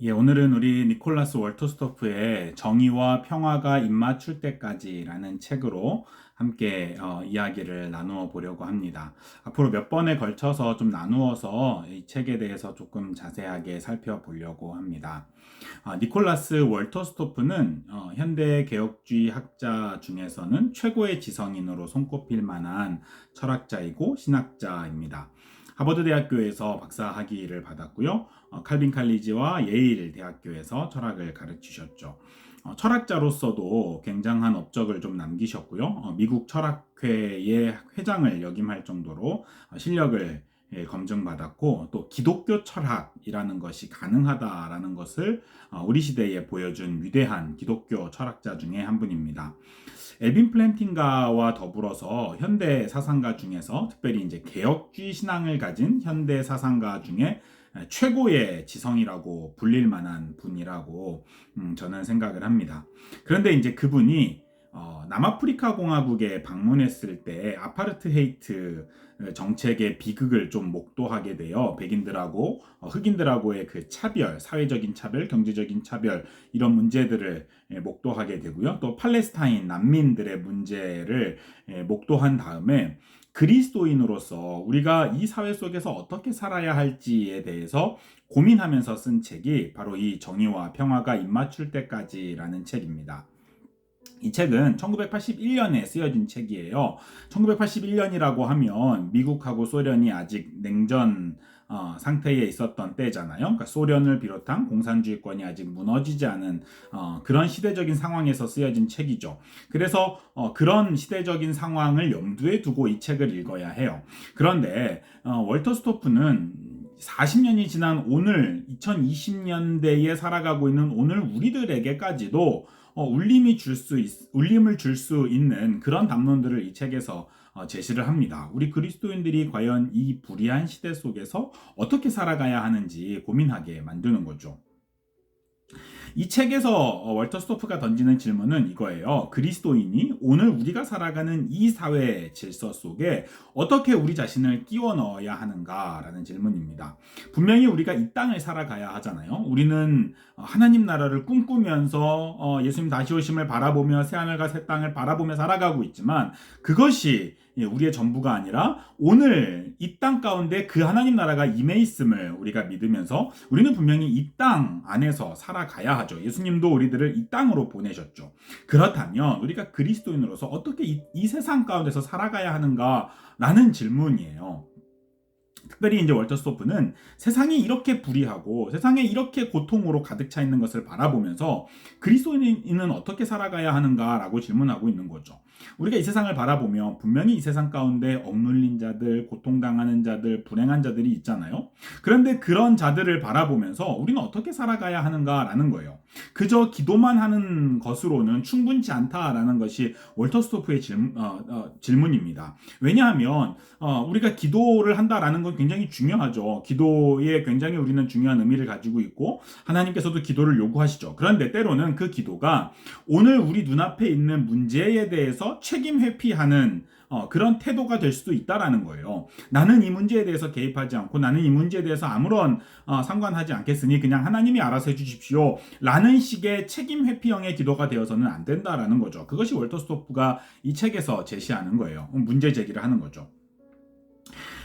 예, 오늘은 우리 니콜라스 월터스토프의 정의와 평화가 입맞출 때까지라는 책으로 함께 이야기를 나누어 보려고 합니다. 앞으로 몇 번에 걸쳐서 좀 나누어서 이 책에 대해서 조금 자세하게 살펴보려고 합니다. 니콜라스 월터스토프는 현대 개혁주의 학자 중에서는 최고의 지성인으로 손꼽힐 만한 철학자이고 신학자입니다. 하버드 대학교에서 박사 학위를 받았고요. 칼빈 칼리지와 예일 대학교에서 철학을 가르치셨죠. 철학자로서도 굉장한 업적을 좀 남기셨고요. 미국 철학회의 회장을 역임할 정도로 실력을 검증받았고, 또 기독교 철학이라는 것이 가능하다라는 것을 우리 시대에 보여준 위대한 기독교 철학자 중에 한 분입니다. 엘빈 플랜팅가와 더불어서 현대 사상가 중에서 특별히 이제 개혁주의 신앙을 가진 현대 사상가 중에 최고의 지성이라고 불릴 만한 분이라고 저는 생각을 합니다. 그런데 이제 그분이 남아프리카 공화국에 방문했을 때 아파르트헤이트 정책의 비극을 좀 목도하게 되어 백인들하고 흑인들하고의 그 차별, 사회적인 차별, 경제적인 차별 이런 문제들을 목도하게 되고요. 또 팔레스타인 난민들의 문제를 목도한 다음에 그리스도인으로서 우리가 이 사회 속에서 어떻게 살아야 할지에 대해서 고민하면서 쓴 책이 바로 이 정의와 평화가 입맞출 때까지라는 책입니다. 이 책은 1981년에 쓰여진 책이에요. 1981년이라고 하면 미국하고 소련이 아직 냉전 상태에 있었던 때잖아요. 그러니까 소련을 비롯한 공산주의권이 아직 무너지지 않은 그런 시대적인 상황에서 쓰여진 책이죠. 그래서 그런 시대적인 상황을 염두에 두고 이 책을 읽어야 해요. 그런데 월터 스토프는 40년이 지난 오늘 2020년대에 살아가고 있는 오늘 우리들에게까지도 울림을 줄 수 있는 그런 담론들을 이 책에서 제시를 합니다. 우리 그리스도인들이 과연 이 불의한 시대 속에서 어떻게 살아가야 하는지 고민하게 만드는 거죠. 이 책에서 월터 스토프가 던지는 질문은 이거예요. 그리스도인이 오늘 우리가 살아가는 이 사회 질서 속에 어떻게 우리 자신을 끼워 넣어야 하는가라는 질문입니다. 분명히 우리가 이 땅을 살아가야 하잖아요. 우리는 하나님 나라를 꿈꾸면서 예수님 다시 오심을 바라보며 새하늘과 새 땅을 바라보며 살아가고 있지만 그것이 우리의 전부가 아니라 오늘 이 땅 가운데 그 하나님 나라가 임해 있음을 우리가 믿으면서 우리는 분명히 이 땅 안에서 살아가야 하죠. 예수님도 우리들을 이 땅으로 보내셨죠. 그렇다면 우리가 그리스도인으로서 어떻게 이 세상 가운데서 살아가야 하는가라는 질문이에요. 특별히 이제 월터 스토프는 세상이 이렇게 불의하고 세상에 이렇게 고통으로 가득 차 있는 것을 바라보면서 그리스도인은 어떻게 살아가야 하는가라고 질문하고 있는 거죠. 우리가 이 세상을 바라보며 분명히 이 세상 가운데 억눌린 자들, 고통당하는 자들, 불행한 자들이 있잖아요. 그런데 그런 자들을 바라보면서 우리는 어떻게 살아가야 하는가라는 거예요. 그저 기도만 하는 것으로는 충분치 않다라는 것이 월터 스토프의 질문입니다. 왜냐하면 우리가 기도를 한다라는 건 굉장히 중요하죠. 기도에 굉장히 우리는 중요한 의미를 가지고 있고 하나님께서도 기도를 요구하시죠. 그런데 때로는 그 기도가 오늘 우리 눈앞에 있는 문제에 대해서 책임 회피하는 그런 태도가 될 수도 있다라는 거예요. 나는 이 문제에 대해서 개입하지 않고 나는 이 문제에 대해서 아무런 상관하지 않겠으니 그냥 하나님이 알아서 해주십시오 라는 식의 책임 회피형의 기도가 되어서는 안 된다라는 거죠. 그것이 월터 스토프가 이 책에서 제시하는 거예요. 문제 제기를 하는 거죠.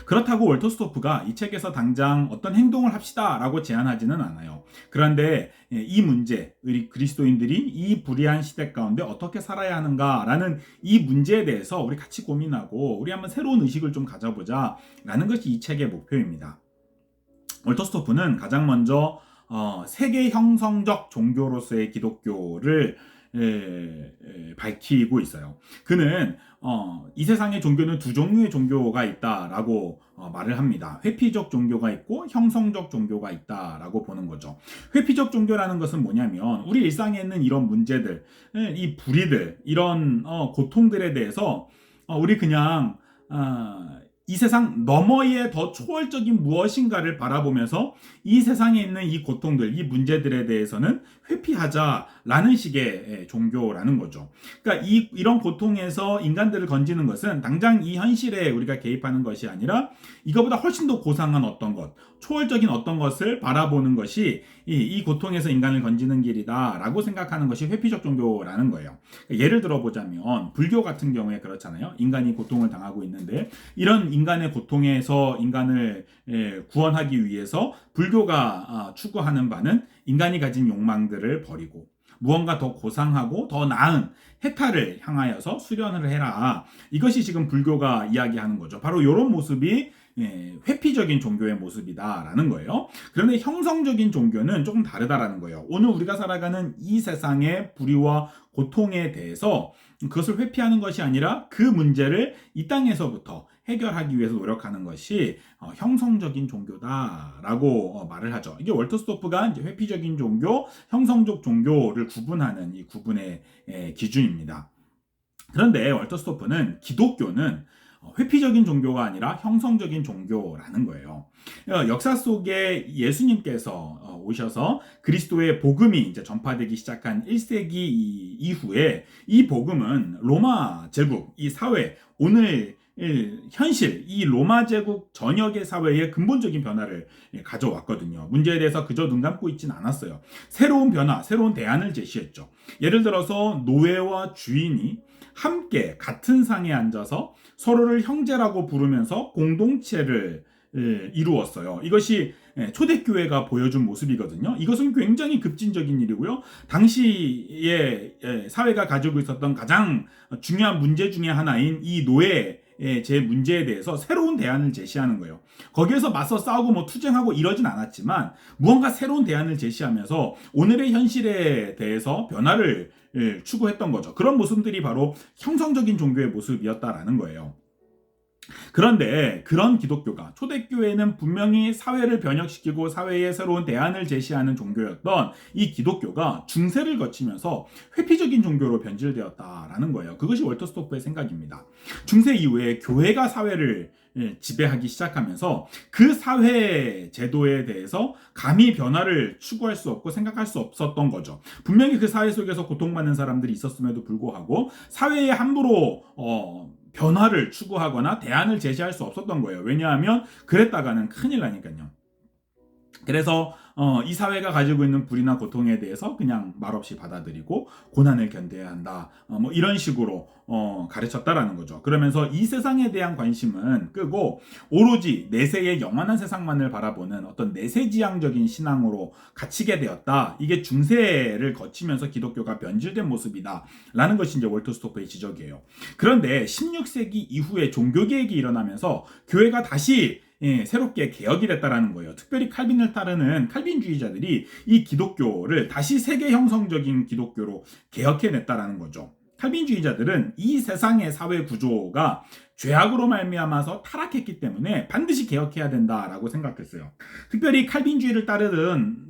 그렇다고 월터 스토프가 이 책에서 당장 어떤 행동을 합시다라고 제안하지는 않아요. 그런데 이 문제, 우리 그리스도인들이 이 불의한 시대 가운데 어떻게 살아야 하는가라는 이 문제에 대해서 우리 같이 고민하고 우리 한번 새로운 의식을 좀 가져보자라는 것이 이 책의 목표입니다. 월터 스토프는 가장 먼저 세계 형성적 종교로서의 기독교를 밝히고 있어요. 그는 이 세상의 종교는 두 종류의 종교가 있다라고 말을 합니다. 회피적 종교가 있고 형성적 종교가 있다라고 보는 거죠. 회피적 종교라는 것은 뭐냐면 우리 일상에 있는 이런 문제들, 이 불의들, 이런 고통들에 대해서 우리 그냥 이 세상 너머의 더 초월적인 무엇인가를 바라보면서 이 세상에 있는 이 고통들, 이 문제들에 대해서는 회피하자라는 식의 종교라는 거죠. 그러니까 이런 고통에서 인간들을 건지는 것은 당장 이 현실에 우리가 개입하는 것이 아니라 이거보다 훨씬 더 고상한 어떤 것, 초월적인 어떤 것을 바라보는 것이 이 고통에서 인간을 건지는 길이다라고 생각하는 것이 회피적 종교라는 거예요. 예를 들어보자면 불교 같은 경우에 그렇잖아요. 인간이 고통을 당하고 있는데 이런 인간의 고통에서 인간을 구원하기 위해서 불교가 추구하는 바는 인간이 가진 욕망들을 버리고 무언가 더 고상하고 더 나은 해탈을 향하여서 수련을 해라. 이것이 지금 불교가 이야기하는 거죠. 바로 이런 모습이 회피적인 종교의 모습이다라는 거예요. 그런데 형성적인 종교는 조금 다르다라는 거예요. 오늘 우리가 살아가는 이 세상의 불의와 고통에 대해서 그것을 회피하는 것이 아니라 그 문제를 이 땅에서부터 해결하기 위해서 노력하는 것이 형성적인 종교다라고 말을 하죠. 이게 월터스토프가 이제 회피적인 종교, 형성적 종교를 구분하는 이 구분의 기준입니다. 그런데 월터스토프는 기독교는 회피적인 종교가 아니라 형성적인 종교라는 거예요. 역사 속에 예수님께서 오셔서 그리스도의 복음이 이제 전파되기 시작한 1세기 이후에 이 복음은 로마 제국, 이 사회, 오늘 현실, 이 로마 제국 전역의 사회에 근본적인 변화를 가져왔거든요. 문제에 대해서 그저 눈 감고 있진 않았어요. 새로운 변화, 새로운 대안을 제시했죠. 예를 들어서 노예와 주인이 함께 같은 상에 앉아서 서로를 형제라고 부르면서 공동체를 이루었어요. 이것이 초대교회가 보여준 모습이거든요. 이것은 굉장히 급진적인 일이고요. 당시에 사회가 가지고 있었던 가장 중요한 문제 중에 하나인 이 노예 제 문제에 대해서 새로운 대안을 제시하는 거예요. 거기에서 맞서 싸우고 뭐 투쟁하고 이러진 않았지만 무언가 새로운 대안을 제시하면서 오늘의 현실에 대해서 변화를 추구했던 거죠. 그런 모습들이 바로 형성적인 종교의 모습이었다라는 거예요. 그런데 그런 기독교가 초대교회는 분명히 사회를 변혁시키고 사회에 새로운 대안을 제시하는 종교였던 이 기독교가 중세를 거치면서 회피적인 종교로 변질되었다라는 거예요. 그것이 월터스토프의 생각입니다. 중세 이후에 교회가 사회를 지배하기 시작하면서 그 사회 제도에 대해서 감히 변화를 추구할 수 없고 생각할 수 없었던 거죠. 분명히 그 사회 속에서 고통받는 사람들이 있었음에도 불구하고 사회에 함부로 변화를 추구하거나 대안을 제시할 수 없었던 거예요. 왜냐하면 그랬다가는 큰일 나니까요. 그래서 이 사회가 가지고 있는 불이나 고통에 대해서 그냥 말없이 받아들이고 고난을 견뎌야 한다. 뭐 이런 식으로 가르쳤다라는 거죠. 그러면서 이 세상에 대한 관심은 끄고 오로지 내세의 영원한 세상만을 바라보는 어떤 내세지향적인 신앙으로 갇히게 되었다. 이게 중세를 거치면서 기독교가 변질된 모습이다. 라는 것이 이제 월터스토프의 지적이에요. 그런데 16세기 이후에 종교개혁이 일어나면서 교회가 다시 새롭게 개혁이 됐다라는 거예요. 특별히 칼빈을 따르는 칼빈주의자들이 이 기독교를 다시 세계 형성적인 기독교로 개혁해냈다라는 거죠. 칼빈주의자들은 이 세상의 사회 구조가 죄악으로 말미암아서 타락했기 때문에 반드시 개혁해야 된다라고 생각했어요. 특별히 칼빈주의를 따랐던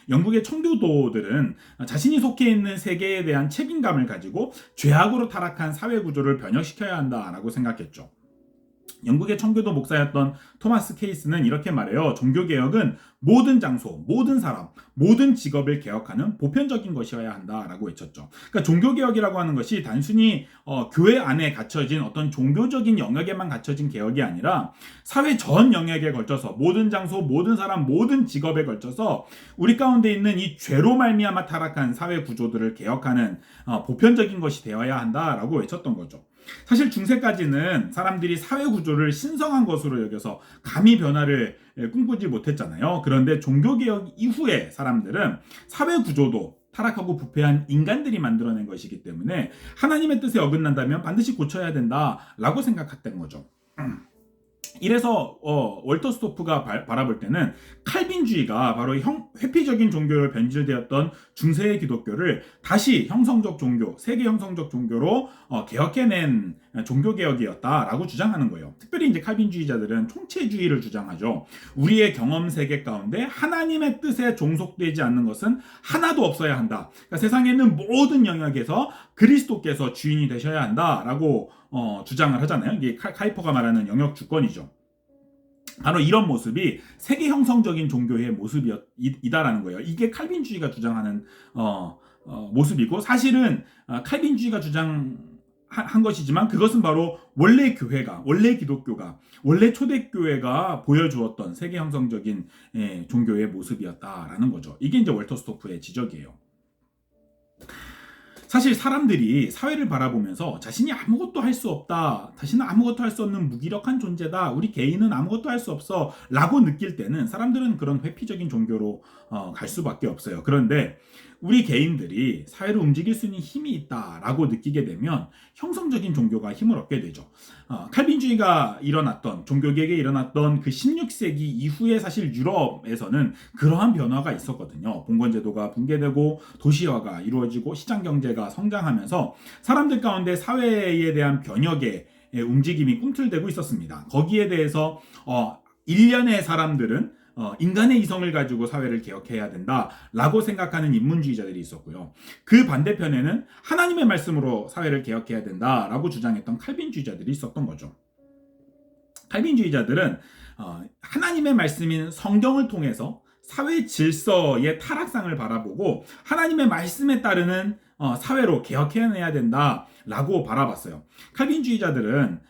영국의 청교도들은 자신이 속해 있는 세계에 대한 책임감을 가지고 죄악으로 타락한 사회 구조를 변혁시켜야 한다라고 생각했죠. 영국의 청교도 목사였던 토마스 케이스는 이렇게 말해요. 종교개혁은 모든 장소, 모든 사람, 모든 직업을 개혁하는 보편적인 것이어야 한다라고 외쳤죠. 그러니까 종교개혁이라고 하는 것이 단순히 교회 안에 갖춰진 어떤 종교적인 영역에만 갖춰진 개혁이 아니라 사회 전 영역에 걸쳐서 모든 장소, 모든 사람, 모든 직업에 걸쳐서 우리 가운데 있는 이 죄로 말미암아 타락한 사회 구조들을 개혁하는 보편적인 것이 되어야 한다라고 외쳤던 거죠. 사실 중세까지는 사람들이 사회 구조를 신성한 것으로 여겨서 감히 변화를 꿈꾸지 못했잖아요. 그런데 종교개혁 이후에 사람들은 사회 구조도 타락하고 부패한 인간들이 만들어낸 것이기 때문에 하나님의 뜻에 어긋난다면 반드시 고쳐야 된다라고 생각했던 거죠. 이래서 월터스토프가 바라볼 때는 칼빈주의가 바로 회피적인 종교로 변질되었던 중세의 기독교를 다시 형성적 종교, 세계 형성적 종교로 개혁해낸 종교개혁이었다라고 주장하는 거예요. 특별히 이제 칼빈주의자들은 총체주의를 주장하죠. 우리의 경험 세계 가운데 하나님의 뜻에 종속되지 않는 것은 하나도 없어야 한다. 그러니까 세상에 있는 모든 영역에서 그리스도께서 주인이 되셔야 한다라고 주장을 하잖아요. 이게 카이퍼가 말하는 영역 주권이죠. 바로 이런 모습이 세계 형성적인 종교의 모습이다라는 거예요. 이게 칼빈주의가 주장하는 모습이고, 사실은 칼빈주의가 주장한 것이지만 그것은 바로 원래 교회가, 원래 기독교가, 원래 초대교회가 보여주었던 세계 형성적인 종교의 모습이었다라는 거죠. 이게 이제 월터 스토프의 지적이에요. 사실 사람들이 사회를 바라보면서 자신이 아무것도 할 수 없다, 자신은 아무것도 할 수 없는 무기력한 존재다, 우리 개인은 아무것도 할 수 없어 라고 느낄 때는 사람들은 그런 회피적인 종교로 갈 수밖에 없어요. 그런데 우리 개인들이 사회를 움직일 수 있는 힘이 있다라고 느끼게 되면 형성적인 종교가 힘을 얻게 되죠. 칼빈주의가 일어났던, 종교개혁에 일어났던 그 16세기 이후에 사실 유럽에서는 그러한 변화가 있었거든요. 봉건제도가 붕괴되고 도시화가 이루어지고 시장경제가 성장하면서 사람들 가운데 사회에 대한 변혁의 움직임이 꿈틀대고 있었습니다. 거기에 대해서 일련의 사람들은 인간의 이성을 가지고 사회를 개혁해야 된다라고 생각하는 인문주의자들이 있었고요. 그 반대편에는 하나님의 말씀으로 사회를 개혁해야 된다라고 주장했던 칼빈주의자들이 있었던 거죠. 칼빈주의자들은 하나님의 말씀인 성경을 통해서 사회 질서의 타락상을 바라보고 하나님의 말씀에 따르는 사회로 개혁해내야 된다라고 바라봤어요. 칼빈주의자들은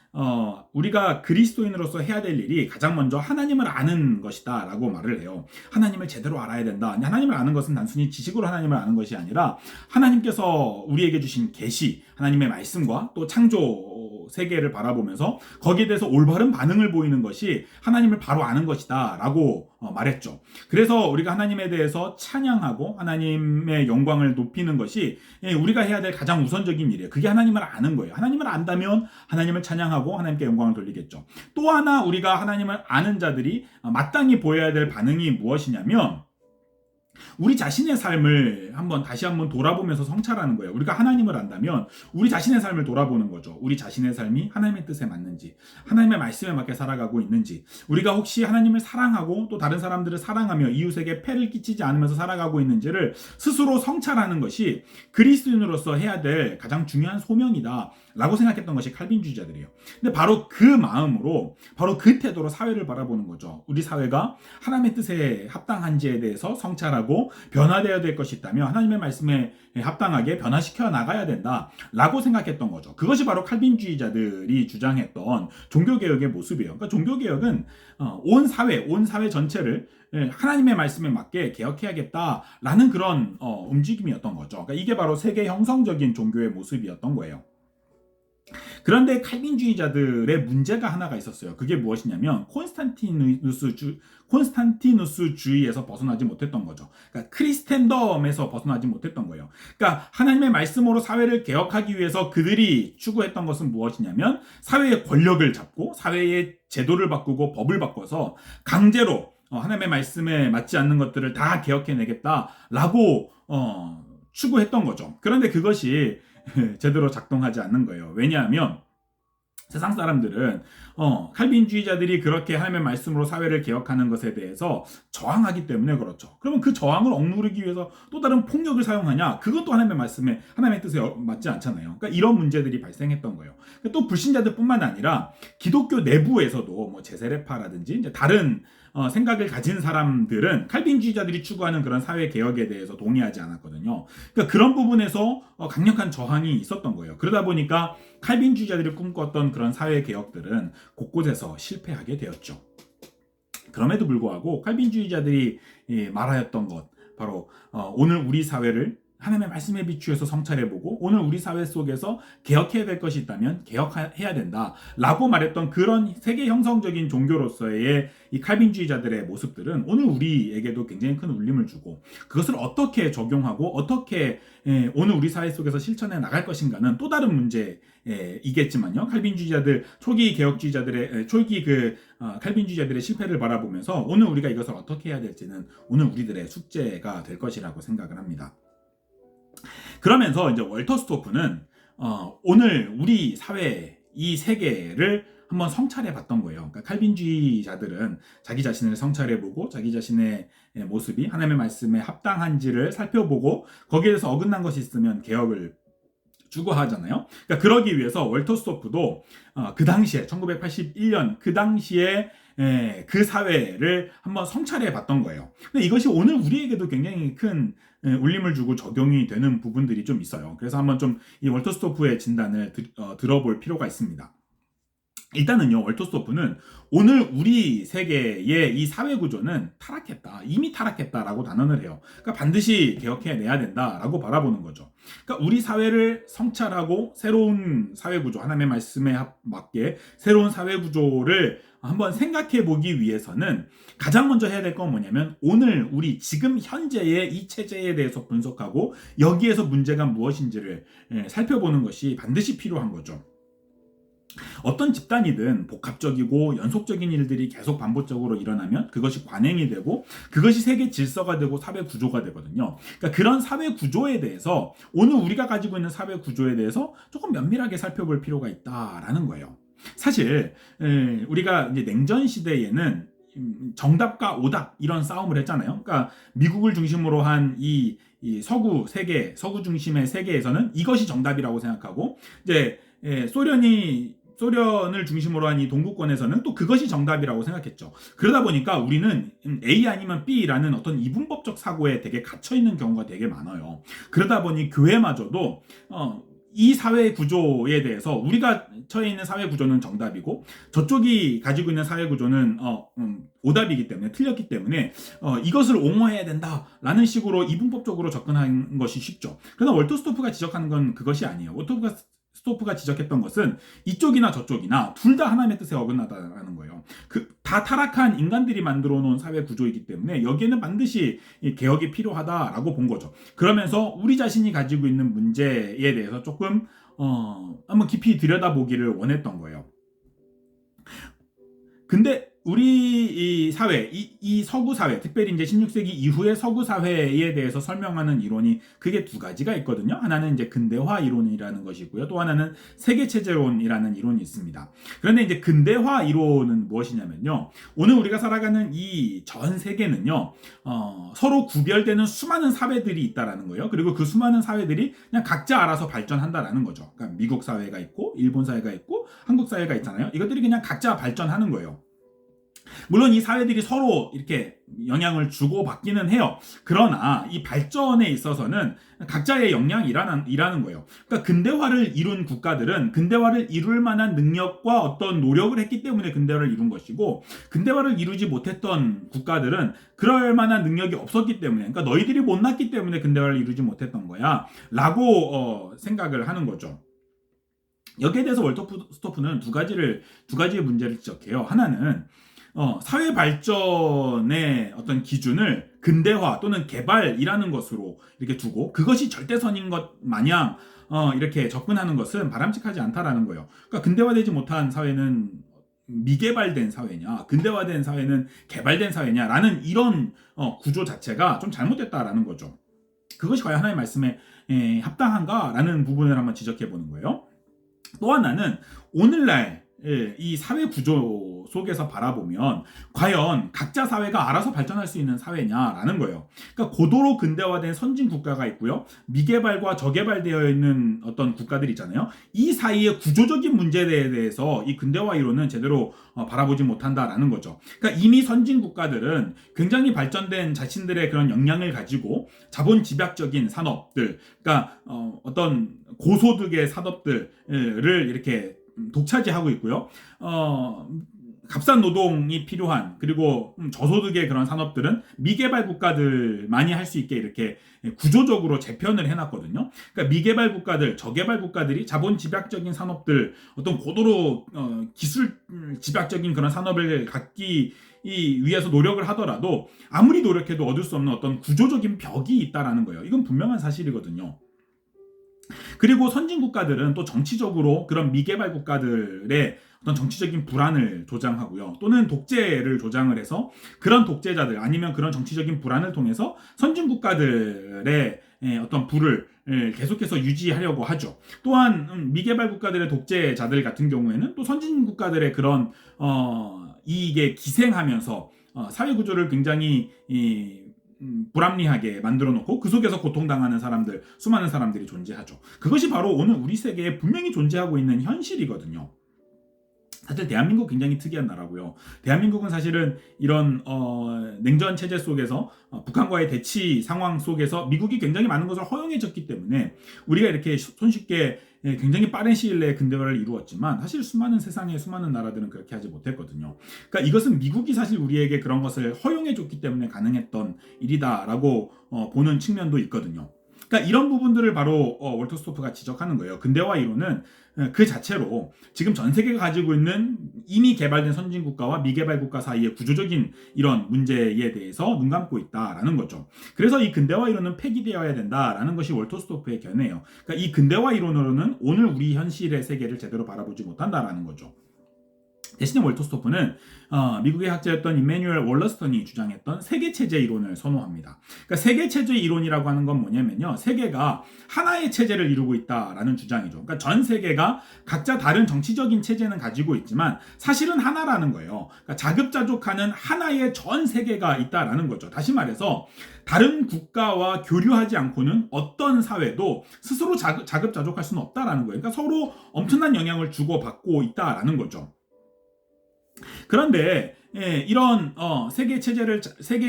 우리가 그리스도인으로서 해야 될 일이 가장 먼저 하나님을 아는 것이다 라고 말을 해요. 하나님을 제대로 알아야 된다. 하나님을 아는 것은 단순히 지식으로 하나님을 아는 것이 아니라 하나님께서 우리에게 주신 계시, 하나님의 말씀과 또 창조 세계를 바라보면서 거기에 대해서 올바른 반응을 보이는 것이 하나님을 바로 아는 것이다 라고 말했죠. 그래서 우리가 하나님에 대해서 찬양하고 하나님의 영광을 높이는 것이 우리가 해야 될 가장 우선적인 일이에요. 그게 하나님을 아는 거예요. 하나님을 안다면 하나님을 찬양하고 하나님께 영광을 돌리겠죠. 또 하나 우리가 하나님을 아는 자들이 마땅히 보여야 될 반응이 무엇이냐면 우리 자신의 삶을 다시 한번 돌아보면서 성찰하는 거예요. 우리가 하나님을 안다면 우리 자신의 삶을 돌아보는 거죠. 우리 자신의 삶이 하나님의 뜻에 맞는지, 하나님의 말씀에 맞게 살아가고 있는지, 우리가 혹시 하나님을 사랑하고 또 다른 사람들을 사랑하며 이웃에게 폐를 끼치지 않으면서 살아가고 있는지를 스스로 성찰하는 것이 그리스도인으로서 해야 될 가장 중요한 소명이다 라고 생각했던 것이 칼빈주의자들이에요. 근데 바로 그 마음으로, 바로 그 태도로 사회를 바라보는 거죠. 우리 사회가 하나님의 뜻에 합당한지에 대해서 성찰하고 변화되어야 될 것이 있다면 하나님의 말씀에 합당하게 변화시켜 나가야 된다라고 생각했던 거죠. 그것이 바로 칼빈주의자들이 주장했던 종교개혁의 모습이에요. 그러니까 종교개혁은 온 사회 전체를 하나님의 말씀에 맞게 개혁해야겠다라는 그런 움직임이었던 거죠. 그러니까 이게 바로 세계 형성적인 종교의 모습이었던 거예요. 그런데 칼빈주의자들의 문제가 하나가 있었어요. 그게 무엇이냐면 콘스탄티누스주의에서 벗어나지 못했던 거죠. 그러니까 크리스텐덤에서 벗어나지 못했던 거예요. 그러니까 하나님의 말씀으로 사회를 개혁하기 위해서 그들이 추구했던 것은 무엇이냐면 사회의 권력을 잡고 사회의 제도를 바꾸고 법을 바꿔서 강제로 하나님의 말씀에 맞지 않는 것들을 다 개혁해내겠다라고 추구했던 거죠. 그런데 그것이 제대로 작동하지 않는 거예요. 왜냐하면 세상 사람들은 칼빈주의자들이 그렇게 하나님의 말씀으로 사회를 개혁하는 것에 대해서 저항하기 때문에 그렇죠. 그러면 그 저항을 억누르기 위해서 또 다른 폭력을 사용하냐? 그것도 하나님의 말씀에, 하나님의 뜻에 맞지 않잖아요. 그러니까 이런 문제들이 발생했던 거예요. 또 불신자들뿐만 아니라 기독교 내부에서도 뭐 제세례파라든지 이제 다른 생각을 가진 사람들은 칼빈주의자들이 추구하는 그런 사회 개혁에 대해서 동의하지 않았거든요. 그러니까 그런 부분에서 강력한 저항이 있었던 거예요. 그러다 보니까 칼빈주의자들이 꿈꿨던 그런 사회 개혁들은 곳곳에서 실패하게 되었죠. 그럼에도 불구하고 칼빈주의자들이 말하였던 것, 바로 오늘 우리 사회를 하나님의 말씀에 비추어서 성찰해보고 오늘 우리 사회 속에서 개혁해야 될 것이 있다면 개혁해야 된다라고 말했던 그런 세계 형성적인 종교로서의 이 칼빈주의자들의 모습들은 오늘 우리에게도 굉장히 큰 울림을 주고 그것을 어떻게 적용하고 어떻게 오늘 우리 사회 속에서 실천해 나갈 것인가는 또 다른 문제이겠지만요. 칼빈주의자들, 초기 개혁주의자들의 칼빈주의자들의 실패를 바라보면서 오늘 우리가 이것을 어떻게 해야 될지는 오늘 우리들의 숙제가 될 것이라고 생각을 합니다. 그러면서 이제 월터 스토프는 오늘 우리 사회, 이 세계를 한번 성찰해 봤던 거예요. 그러니까 칼빈주의자들은 자기 자신을 성찰해보고 자기 자신의 모습이 하나님의 말씀에 합당한지를 살펴보고 거기에 대해서 어긋난 것이 있으면 개혁을 주고 하잖아요. 그러니까 그러기 위해서 월터 스토프도 그 당시에 1981년 그 당시에 그 사회를 한번 성찰해 봤던 거예요. 근데 이것이 오늘 우리에게도 굉장히 큰 울림을 주고 적용이 되는 부분들이 좀 있어요. 그래서 한번 좀 이 월터 스토프의 진단을 들어볼 필요가 있습니다. 일단은요, 월터스토프는 오늘 우리 세계의 이 사회 구조는 타락했다, 이미 타락했다라고 단언을 해요. 그러니까 반드시 개혁해내야 된다라고 바라보는 거죠. 그러니까 우리 사회를 성찰하고 새로운 사회 구조, 하나님의 말씀에 맞게 새로운 사회 구조를 한번 생각해 보기 위해서는 가장 먼저 해야 될 건 뭐냐면 오늘 우리 지금 현재의 이 체제에 대해서 분석하고 여기에서 문제가 무엇인지를 살펴보는 것이 반드시 필요한 거죠. 어떤 집단이든 복합적이고 연속적인 일들이 계속 반복적으로 일어나면 그것이 관행이 되고 그것이 세계 질서가 되고 사회 구조가 되거든요. 그러니까 그런 사회 구조에 대해서 오늘 우리가 가지고 있는 사회 구조에 대해서 조금 면밀하게 살펴볼 필요가 있다라는 거예요. 사실 우리가 이제 냉전 시대에는 정답과 오답 이런 싸움을 했잖아요. 그러니까 미국을 중심으로 한 이 서구 세계, 서구 중심의 세계에서는 이것이 정답이라고 생각하고 이제 소련을 중심으로 한 이 동구권에서는 또 그것이 정답이라고 생각했죠. 그러다 보니까 우리는 A 아니면 B라는 어떤 이분법적 사고에 되게 갇혀 있는 경우가 되게 많아요. 그러다 보니 교회마저도 이 사회 구조에 대해서 우리가 처해 있는 사회 구조는 정답이고 저쪽이 가지고 있는 사회 구조는 오답이기 때문에 틀렸기 때문에 이것을 옹호해야 된다라는 식으로 이분법적으로 접근하는 것이 쉽죠. 그러나 월터스토프가 지적하는 건 그것이 아니에요. 스토프가 지적했던 것은 이쪽이나 저쪽이나 둘 다 하나님의 뜻에 어긋나다라는 거예요. 다 타락한 인간들이 만들어 놓은 사회 구조이기 때문에 여기에는 반드시 개혁이 필요하다라고 본 거죠. 그러면서 우리 자신이 가지고 있는 문제에 대해서 조금 한번 깊이 들여다보기를 원했던 거예요. 근데 우리 이 사회, 이 서구 사회, 특별히 이제 16세기 이후의 서구 사회에 대해서 설명하는 이론이 그게 두 가지가 있거든요. 하나는 이제 근대화 이론이라는 것이고요. 또 하나는 세계체제론이라는 이론이 있습니다. 그런데 이제 근대화 이론은 무엇이냐면요. 오늘 우리가 살아가는 이 전 세계는요, 서로 구별되는 수많은 사회들이 있다라는 거예요. 그리고 그 수많은 사회들이 그냥 각자 알아서 발전한다라는 거죠. 그러니까 미국 사회가 있고, 일본 사회가 있고, 한국 사회가 있잖아요. 이것들이 그냥 각자 발전하는 거예요. 물론 이 사회들이 서로 이렇게 영향을 주고 받기는 해요. 그러나 이 발전에 있어서는 각자의 역량이 일하는 거예요. 그러니까 근대화를 이룬 국가들은 근대화를 이룰 만한 능력과 어떤 노력을 했기 때문에 근대화를 이룬 것이고 근대화를 이루지 못했던 국가들은 그럴 만한 능력이 없었기 때문에 그러니까 너희들이 못났기 때문에 근대화를 이루지 못했던 거야 라고 생각을 하는 거죠. 여기에 대해서 월터스토프는 두 가지의 문제를 지적해요. 하나는 사회 발전의 어떤 기준을 근대화 또는 개발이라는 것으로 이렇게 두고 그것이 절대선인 것 마냥 이렇게 접근하는 것은 바람직하지 않다라는 거예요. 그러니까 근대화되지 못한 사회는 미개발된 사회냐, 근대화된 사회는 개발된 사회냐라는 이런 구조 자체가 좀 잘못됐다라는 거죠. 그것이 과연 하나님의 말씀에 합당한가라는 부분을 한번 지적해 보는 거예요. 또 하나는 오늘날 이 사회 구조 속에서 바라보면 과연 각자 사회가 알아서 발전할 수 있는 사회냐라는 거예요. 그러니까 고도로 근대화된 선진 국가가 있고요. 미개발과 저개발되어 있는 어떤 국가들이 있잖아요. 이 사이의 구조적인 문제에 대해서 이 근대화 이론은 제대로 바라보지 못한다라는 거죠. 그러니까 이미 선진 국가들은 굉장히 발전된 자신들의 그런 역량을 가지고 자본 집약적인 산업들, 그러니까 어떤 고소득의 산업들을 이렇게 독차지하고 있고요. 값싼 노동이 필요한 그리고 저소득의 그런 산업들은 미개발 국가들만이 할 수 있게 이렇게 구조적으로 재편을 해놨거든요. 그러니까 미개발 국가들, 저개발 국가들이 자본 집약적인 산업들, 어떤 고도로 기술 집약적인 그런 산업을 갖기 위해서 노력을 하더라도 아무리 노력해도 얻을 수 없는 어떤 구조적인 벽이 있다라는 거예요. 이건 분명한 사실이거든요. 그리고 선진 국가들은 또 정치적으로 그런 미개발 국가들의 어떤 정치적인 불안을 조장하고요. 또는 독재를 조장을 해서 그런 독재자들 아니면 그런 정치적인 불안을 통해서 선진 국가들의 어떤 부를 계속해서 유지하려고 하죠. 또한 미개발 국가들의 독재자들 같은 경우에는 또 선진 국가들의 그런 이익에 기생하면서 사회 구조를 굉장히 불합리하게 만들어 놓고 그 속에서 고통당하는 사람들, 수많은 사람들이 존재하죠. 그것이 바로 오늘 우리 세계에 분명히 존재하고 있는 현실이거든요. 사실 대한민국 굉장히 특이한 나라고요. 대한민국은 사실은 이런 냉전 체제 속에서 북한과의 대치 상황 속에서 미국이 굉장히 많은 것을 허용해줬기 때문에 우리가 이렇게 손쉽게 굉장히 빠른 시일 내에 근대화를 이루었지만 사실 세상의 수많은 나라들은 그렇게 하지 못했거든요. 그러니까 이것은 미국이 사실 우리에게 그런 것을 허용해줬기 때문에 가능했던 일이다라고 보는 측면도 있거든요. 그러니까 이런 부분들을 바로 월터 스토프가 지적하는 거예요. 근대화 이론은 그 자체로 지금 전 세계가 가지고 있는 이미 개발된 선진국가와 미개발 국가 사이의 구조적인 이런 문제에 대해서 눈 감고 있다라는 거죠. 그래서 이 근대화 이론은 폐기되어야 된다라는 것이 월터 스토프의 견해예요. 그러니까 이 근대화 이론으로는 오늘 우리 현실의 세계를 제대로 바라보지 못한다라는 거죠. 대신에 월터 스토프는 미국의 학자였던 이메뉴얼 월러스턴이 주장했던 세계체제 이론을 선호합니다. 그러니까 세계체제 이론이라고 하는 건 뭐냐면요. 세계가 하나의 체제를 이루고 있다라는 주장이죠. 그러니까 전 세계가 각자 다른 정치적인 체제는 가지고 있지만 사실은 하나라는 거예요. 그러니까 자급자족하는 하나의 전 세계가 있다라는 거죠. 다시 말해서 다른 국가와 교류하지 않고는 어떤 사회도 스스로 자급자족할 수는 없다라는 거예요. 그러니까 서로 엄청난 영향을 주고받고 있다라는 거죠. 그런데 이런 세계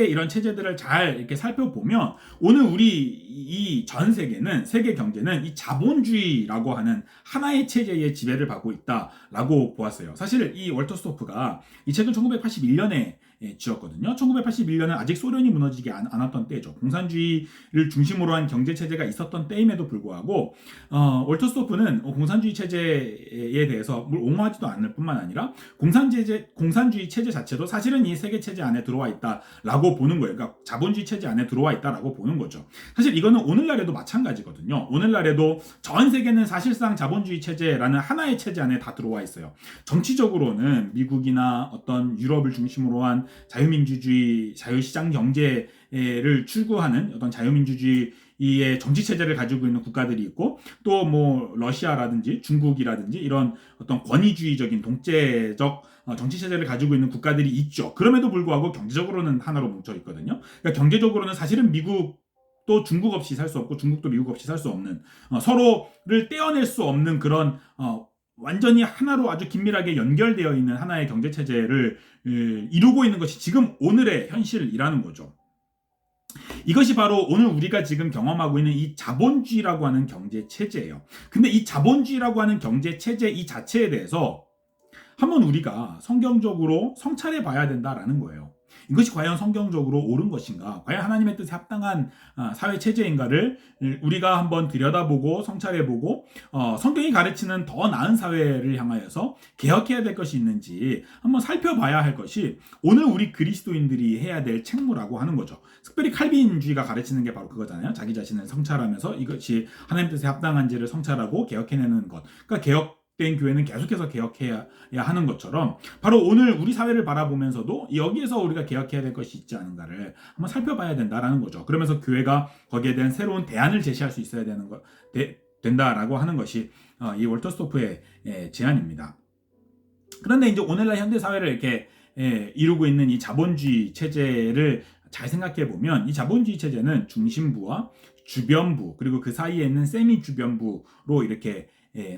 이런 체제들을 잘 이렇게 살펴보면 오늘 우리 이 전 세계는 세계 경제는 이 자본주의라고 하는 하나의 체제의 지배를 받고 있다라고 보았어요. 사실 이 월터 스토프가 이 책을 1981년에 지었거든요. 1981년은 아직 소련이 무너지지 않았던 때죠. 공산주의를 중심으로 한 경제 체제가 있었던 때임에도 불구하고 월터 스토프는 공산주의 체제에 대해서 물 옹호하지도 않을 뿐만 아니라 공산주의 체제 자체도 사실은 이 세계 체제 안에 들어와 있다라고 보는 거예요. 그러니까 자본주의 체제 안에 들어와 있다라고 보는 거죠. 사실 이거는 오늘날에도 마찬가지거든요. 오늘날에도 전 세계는 사실상 자본주의 체제라는 하나의 체제 안에 다 들어와 있어요. 정치적으로는 미국이나 어떤 유럽을 중심으로 한 자유민주주의, 자유시장 경제를 추구하는 어떤 자유민주주의의 정치 체제를 가지고 있는 국가들이 있고 또 뭐 러시아라든지 중국이라든지 이런 어떤 권위주의적인 동체적 정치 체제를 가지고 있는 국가들이 있죠. 그럼에도 불구하고 경제적으로는 하나로 뭉쳐 있거든요. 그러니까 경제적으로는 사실은 미국도 중국 없이 살 수 없고 중국도 미국 없이 살 수 없는 서로를 떼어낼 수 없는 그런 완전히 하나로 아주 긴밀하게 연결되어 있는 하나의 경제 체제를 이루고 있는 것이 지금 오늘의 현실이라는 거죠. 이것이 바로 오늘 우리가 지금 경험하고 있는 이 자본주의라고 하는 경제 체제예요. 근데 이 자본주의라고 하는 경제 체제 이 자체에 대해서 한번 우리가 성경적으로 성찰해 봐야 된다라는 거예요. 이것이 과연 성경적으로 옳은 것인가? 과연 하나님의 뜻에 합당한 사회 체제인가를 우리가 한번 들여다보고 성찰해보고 성경이 가르치는 더 나은 사회를 향하여서 개혁해야 될 것이 있는지 한번 살펴봐야 할 것이 오늘 우리 그리스도인들이 해야 될 책무라고 하는 거죠. 특별히 칼빈주의가 가르치는 게 바로 그거잖아요. 자기 자신을 성찰하면서 이것이 하나님 뜻에 합당한지를 성찰하고 개혁해내는 것. 그러니까 개혁된 교회는 계속해서 개혁해야 하는 것처럼 바로 오늘 우리 사회를 바라보면서도 여기에서 우리가 개혁해야 될 것이 있지 않은가를 한번 살펴봐야 된다라는 거죠. 그러면서 교회가 거기에 대한 새로운 대안을 제시할 수 있어야 된다라고 하는 것이 이 월터 스토프의 제안입니다. 그런데 이제 오늘날 현대 사회를 이렇게 이루고 있는 이 자본주의 체제를 잘 생각해 보면 이 자본주의 체제는 중심부와 주변부 그리고 그 사이에 있는 세미 주변부로 이렇게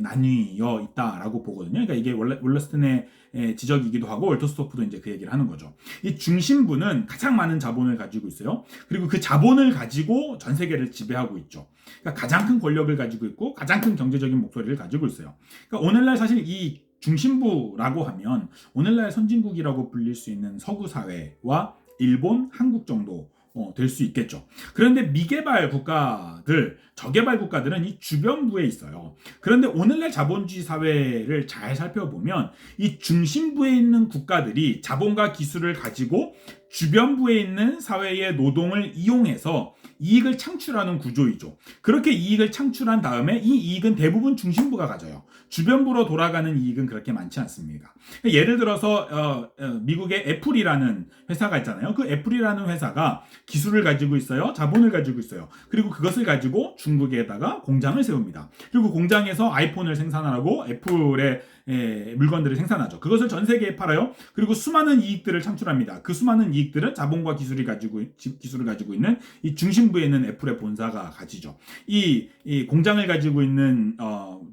나뉘어 있다라고 보거든요. 그러니까 이게 월러스턴의 지적이기도 하고 월터 스토프도 이제 그 얘기를 하는 거죠. 이 중심부는 가장 많은 자본을 가지고 있어요. 그리고 그 자본을 가지고 전 세계를 지배하고 있죠. 그러니까 가장 큰 권력을 가지고 있고 가장 큰 경제적인 목소리를 가지고 있어요. 그러니까 오늘날 사실 이 중심부라고 하면 오늘날 선진국이라고 불릴 수 있는 서구 사회와 일본, 한국 정도 될 수 있겠죠. 그런데 미개발 국가들, 저개발 국가들은 이 주변부에 있어요. 그런데 오늘날 자본주의 사회를 잘 살펴보면 이 중심부에 있는 국가들이 자본과 기술을 가지고 주변부에 있는 사회의 노동을 이용해서 이익을 창출하는 구조이죠. 그렇게 이익을 창출한 다음에 이 이익은 대부분 중심부가 가져요. 주변부로 돌아가는 이익은 그렇게 많지 않습니다. 예를 들어서 미국의 애플이라는 회사가 있잖아요. 그 애플이라는 회사가 기술을 가지고 있어요. 자본을 가지고 있어요. 그리고 그것을 가지고 중국에다가 공장을 세웁니다. 그리고 공장에서 아이폰을 생산하고 애플의 물건들을 생산하죠. 그것을 전 세계에 팔아요. 그리고 수많은 이익들을 창출합니다. 그 수많은 이익들은 자본과 기술을 가지고 있는 이 중심부에 있는 애플의 본사가 가지죠. 이 공장을 가지고 있는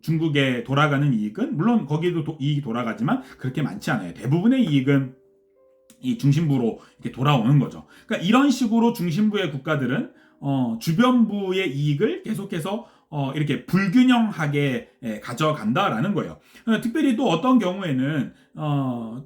중국에 돌아가는 이익은 물론 거기에도 이익이 돌아가지만 그렇게 많지 않아요. 대부분의 이익은 이 중심부로 이렇게 돌아오는 거죠. 그러니까 이런 식으로 중심부의 국가들은 주변부의 이익을 계속해서 이렇게 불균형하게 가져간다라는 거예요. 특별히 또 어떤 경우에는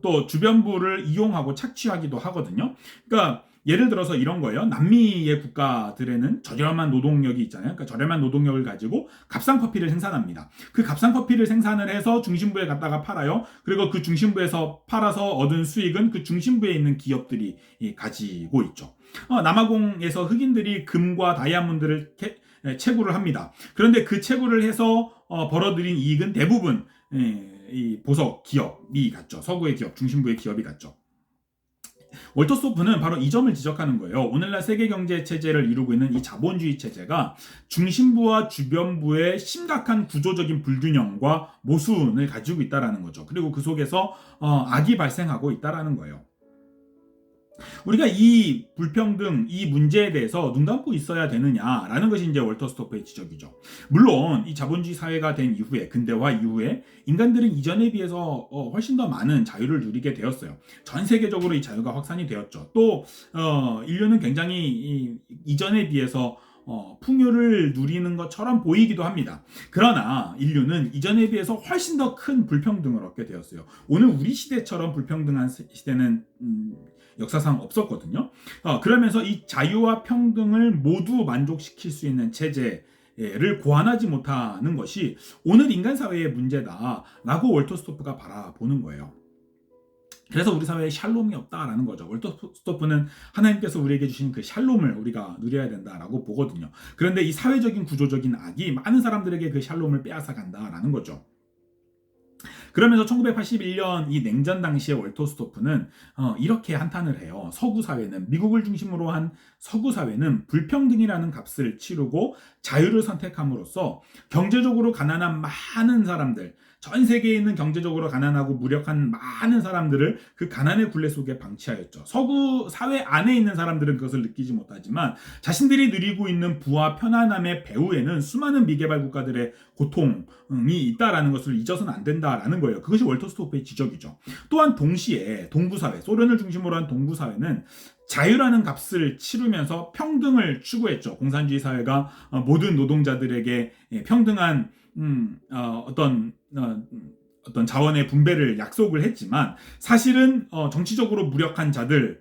또 주변부를 이용하고 착취하기도 하거든요. 그러니까 예를 들어서 이런 거예요. 남미의 국가들에는 저렴한 노동력이 있잖아요. 그러니까 저렴한 노동력을 가지고 값싼 커피를 생산합니다. 그 값싼 커피를 생산을 해서 중심부에 갖다가 팔아요. 그리고 그 중심부에서 팔아서 얻은 수익은 그 중심부에 있는 기업들이 가지고 있죠. 남아공에서 흑인들이 금과 다이아몬드를 채굴을 합니다. 그런데 그 채굴을 해서 벌어들인 이익은 대부분 이 보석 기업이 갔죠. 서구의 기업, 중심부의 기업이 갔죠. 월터 스토프는 바로 이 점을 지적하는 거예요. 오늘날 세계 경제 체제를 이루고 있는 이 자본주의 체제가 중심부와 주변부의 심각한 구조적인 불균형과 모순을 가지고 있다라는 거죠. 그리고 그 속에서 악이 발생하고 있다라는 거예요. 우리가 이 불평등, 이 문제에 대해서 눈 감고 있어야 되느냐라는 것이 이제 월터 스토프의 지적이죠. 물론 이 자본주의 사회가 된 이후에, 근대화 이후에 인간들은 이전에 비해서 훨씬 더 많은 자유를 누리게 되었어요. 전 세계적으로 이 자유가 확산이 되었죠. 또 인류는 굉장히 이전에 비해서 풍요를 누리는 것처럼 보이기도 합니다. 그러나 인류는 이전에 비해서 훨씬 더 큰 불평등을 얻게 되었어요. 오늘 우리 시대처럼 불평등한 시대는 역사상 없었거든요. 그러면서 이 자유와 평등을 모두 만족시킬 수 있는 체제를 고안하지 못하는 것이 오늘 인간 사회의 문제다라고 월터 스토프가 바라보는 거예요. 그래서 우리 사회에 샬롬이 없다라는 거죠. 월터 스토프는 하나님께서 우리에게 주신 그 샬롬을 우리가 누려야 된다라고 보거든요. 그런데 이 사회적인 구조적인 악이 많은 사람들에게 그 샬롬을 빼앗아 간다라는 거죠. 그러면서 1981년 이 냉전 당시에 월터 스토프는 이렇게 한탄을 해요. 서구 사회는, 미국을 중심으로 한 서구 사회는 불평등이라는 값을 치르고 자유를 선택함으로써 경제적으로 가난한 많은 사람들, 전 세계에 있는 경제적으로 가난하고 무력한 많은 사람들을 그 가난의 굴레 속에 방치하였죠. 서구 사회 안에 있는 사람들은 그것을 느끼지 못하지만 자신들이 누리고 있는 부와 편안함의 배후에는 수많은 미개발 국가들의 고통이 있다라는 것을 잊어서는 안 된다라는 거예요. 그것이 월터 스토프의 지적이죠. 또한 동시에 동구사회, 소련을 중심으로 한 동구사회는 자유라는 값을 치르면서 평등을 추구했죠. 공산주의 사회가 모든 노동자들에게 평등한 어떤 자원의 분배를 약속을 했지만 사실은 정치적으로 무력한 자들을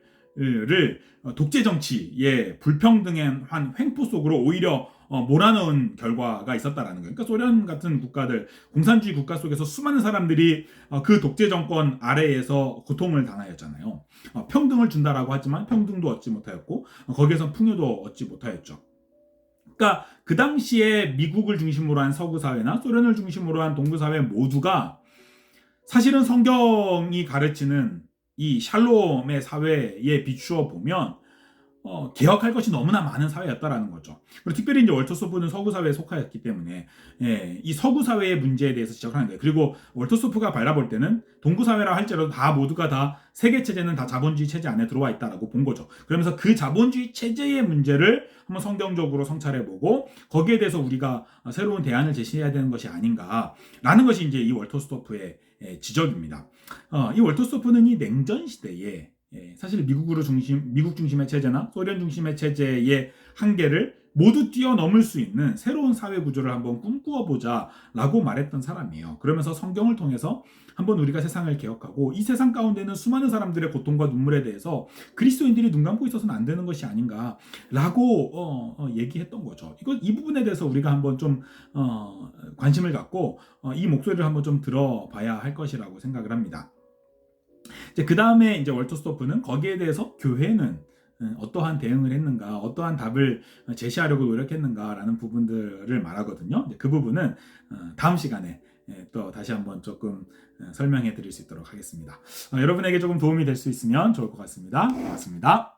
독재 정치의 불평등한 횡포 속으로 오히려 몰아넣은 결과가 있었다라는 거예요. 그러니까 소련 같은 국가들, 공산주의 국가 속에서 수많은 사람들이 그 독재 정권 아래에서 고통을 당하였잖아요. 평등을 준다라고 하지만 평등도 얻지 못하였고 거기에서 풍요도 얻지 못하였죠. 그러니까 그 당시에 미국을 중심으로 한 서구 사회나 소련을 중심으로 한 동구 사회 모두가 사실은 성경이 가르치는 이 샬롬의 사회에 비추어 보면 개혁할 것이 너무나 많은 사회였다라는 거죠. 그리고 특별히 이제 월터 스토프는 서구 사회에 속하였기 때문에 이 서구 사회의 문제에 대해서 지적하는 거예요. 그리고 월터 스토프가 바라볼 때는 동구 사회라 할지라도 모두가 다 세계 체제는 다 자본주의 체제 안에 들어와 있다라고 본 거죠. 그러면서 그 자본주의 체제의 문제를 한번 성경적으로 성찰해보고 거기에 대해서 우리가 새로운 대안을 제시해야 되는 것이 아닌가라는 것이 이제 이 월터 스토프의 지적입니다. 이 월터 스토프는 이 냉전 시대에 사실 미국 중심의 체제나 소련 중심의 체제의 한계를 모두 뛰어넘을 수 있는 새로운 사회 구조를 한번 꿈꾸어보자 라고 말했던 사람이에요. 그러면서 성경을 통해서 한번 우리가 세상을 개혁하고 이 세상 가운데는 수많은 사람들의 고통과 눈물에 대해서 그리스도인들이 눈 감고 있어서는 안 되는 것이 아닌가 라고 얘기했던 거죠. 이 부분에 대해서 우리가 한번 좀 관심을 갖고 이 목소리를 한번 좀 들어봐야 할 것이라고 생각을 합니다. 그 다음에 이제 월터 스토프는 거기에 대해서 교회는 어떠한 대응을 했는가, 어떠한 답을 제시하려고 노력했는가라는 부분들을 말하거든요. 그 부분은 다음 시간에 또 다시 한번 조금 설명해 드릴 수 있도록 하겠습니다. 여러분에게 조금 도움이 될 수 있으면 좋을 것 같습니다. 고맙습니다.